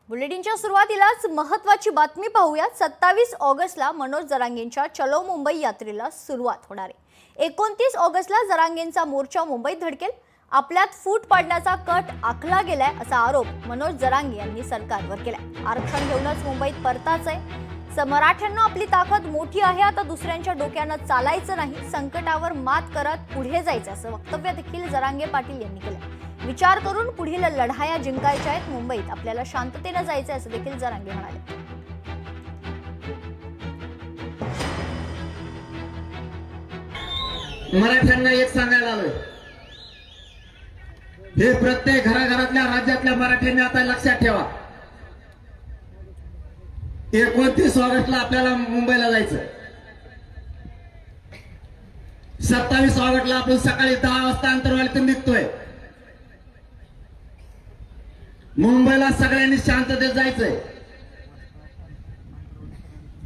बुलेटिनच्या सुरुवातीलाच महत्त्वाची बातमी पाहूया। 27 ऑगस्टला मनोज जरांगेंच्या चलो मुंबई यात्रेला सुरुवात होणार आहे। 29 ऑगस्टला जरांगेंचा मोर्चा मुंबईत धडकेल। आपल्यात फूट पाडण्याचा कट आखला गेलाय असा आरोप मनोज जरांगे यांनी सरकारवर केलाय। आरक्षण घेऊनच मुंबईत परतायचंय। मराठ्यांना आपली ताकद मोठी आहे, आता दुसऱ्यांच्या डोक्यानं चालायचं नाही, संकटावर मात करत पुढे जायचं असं वक्तव्य देखील जरांगे पाटील यांनी केलं। विचार करून पुढील लढाया जिंकायच्या आहेत, मुंबईत आपल्याला शांततेने जायचंय असं देखील जरांगे म्हणाले। मराठ्यांना एक सांगायला आलोय, हे प्रत्येक घराघरातल्या राज्यातल्या मराठ्यांनी आता लक्षात ठेवा। 29 ऑगस्टला आपल्याला मुंबईला जायचं। 27 ऑगस्टला आपण सकाळी 10 वाजता अंतरवालीतून निघतोय। मुंबईला सगळ्यांनी शांततेत जायचंय।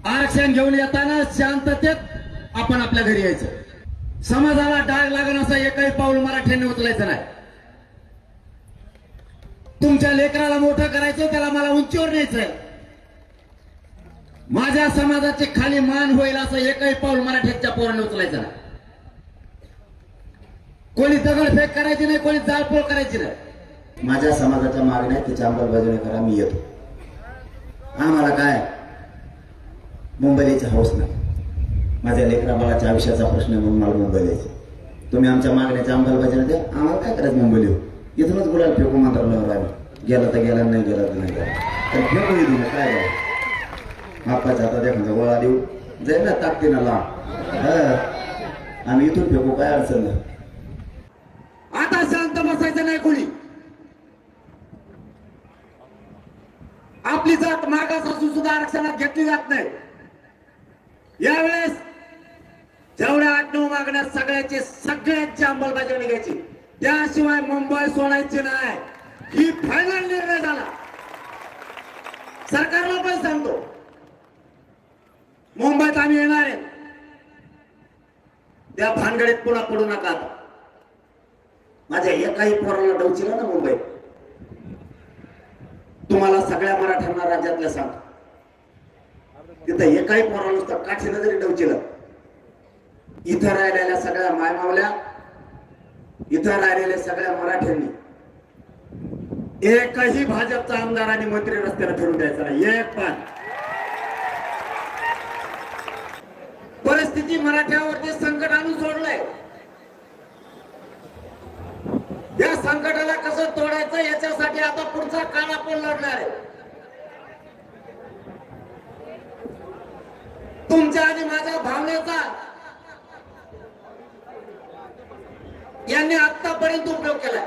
आरक्षण घेऊन येताना शांततेत आपण आपल्या घरी यायचं। समाजाला डाग लागण असं एकही पाऊल मराठ्यांनी उचलायचं नाही। तुमच्या लेकराला मोठं करायचं, त्याला मला उंचीवर न्यायचंय। माझ्या समाजाचे खाली मान होईल असं एकही पाऊल मराठ्यांच्या पोरांनी उचलायचं नाही। कोणी दगडफेक करायची नाही, कोणी जाळपोळ करायची नाही। माझ्या समाजाच्या मागण्या त्याची अंमलबजावणी करा, मी येतो। आम्हाला काय मुंबईची हौस नाही। माझ्या लेकरा बाळाच्या आयुष्याचा प्रश्न म्हणून मला मुंबईला यायचं। तुम्ही आमच्या मागण्याच्या अंमलबजावणी द्या, आम्हाला काय करायचं मुंबईला येऊ। इथूनच गुलाल फेकू मंत्रालयावर आम्ही, गेला तर गेला, नाही गेला तर नाही गेला, तर फेकू इथून काय करायचं। बापाच्या हातात एखादा गोळा देऊ जाईल ना ताकदीनं लांब, आम्ही इथून फेकू, काय अडचण नाही। आता शांत बसायचं नाही कोणी। आपली जात मागास असून सुद्धा आरक्षणात घेतली जात नाही। यावेळेस जेवढ्या 8-9 मागण्या सगळ्यांची अंमलबजावणी घ्यायची, त्याशिवाय मुंबई सोडायची नाही, ही फायनल निर्णय झाला। सरकारला पण सांगतो, मुंबईत आम्ही येणार आहे, त्या भानगडीत पुन्हा पडू नका। माझ्या एकाही पोराला डवचिला ना मुंबईत, तुम्हाला सगळ्या मराठ्यांना राज्यातल्या सांगतो, तिथं एकाही पोराला नुसतं काठीनं जरी डवचिलं, इथं राहिलेल्या सगळ्या मायमावल्या, इथं राहिलेल्या सगळ्या मराठ्यांनी एकही भाजपचा आमदार आणि मंत्री रस्त्याला फिरून द्यायचा नाही, एक पण। परिस्थिती मराठ्यावरती संकट आणून सोडलंय। या संकटाला कसं तोडायचं याच्यासाठी आता पुढचा काळ आपण लढणार आहे। तुमच्या आणि माझ्या भावनेचा यांनी आतापर्यंत उपयोग केलाय,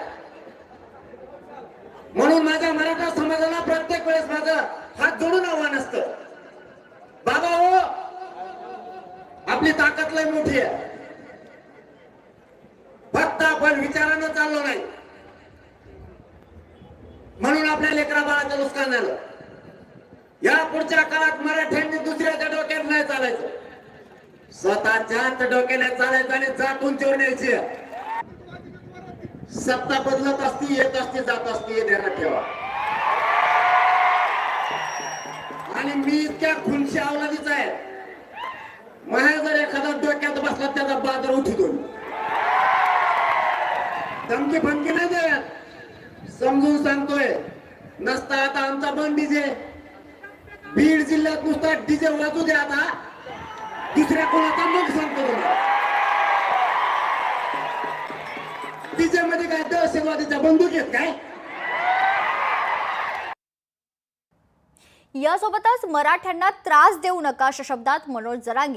म्हणून माझ्या मराठा समाजाला प्रत्येक वेळेस माझं हात जोडून आव्हान असतं, बाबा हो, आपली ताकद लय मोठी आहे, फक्त आपण विचारानं चाललो नाही, म्हणून आपल्या लेकरा बाळाचं नुकसान झालं। या पुढच्या काळात मराठ्यांनी दुसऱ्याच्या डोक्यात नाही चालायचं, स्वतःच्याच डोक्याने चालायचं आणि जात उंचीवर न्यायची। सत्ता बदलत असती, येत असती, जात असती, हे ध्यानात ठेवा। आणि मी इतक्या खुनशी अवलादीचा आहे, माझ्या जर एखादा डोक्यात बसला त्याचा बाजार उठतो, धमकी फमकी नाही देत, समजून सांगतोय। नसता आता आमचा बंद डीजे, बीड जिल्ह्यात नुसता डीजे वाजू द्या, आता दुसऱ्या कोणाचा मग सांगतो तुम्हाला। डीजे मध्ये काय दहशतवादीचा बंदूक येत काय? यासोबतच मराठ्यांना त्रास देऊ नका अशा शब्दात मनोज जरांगे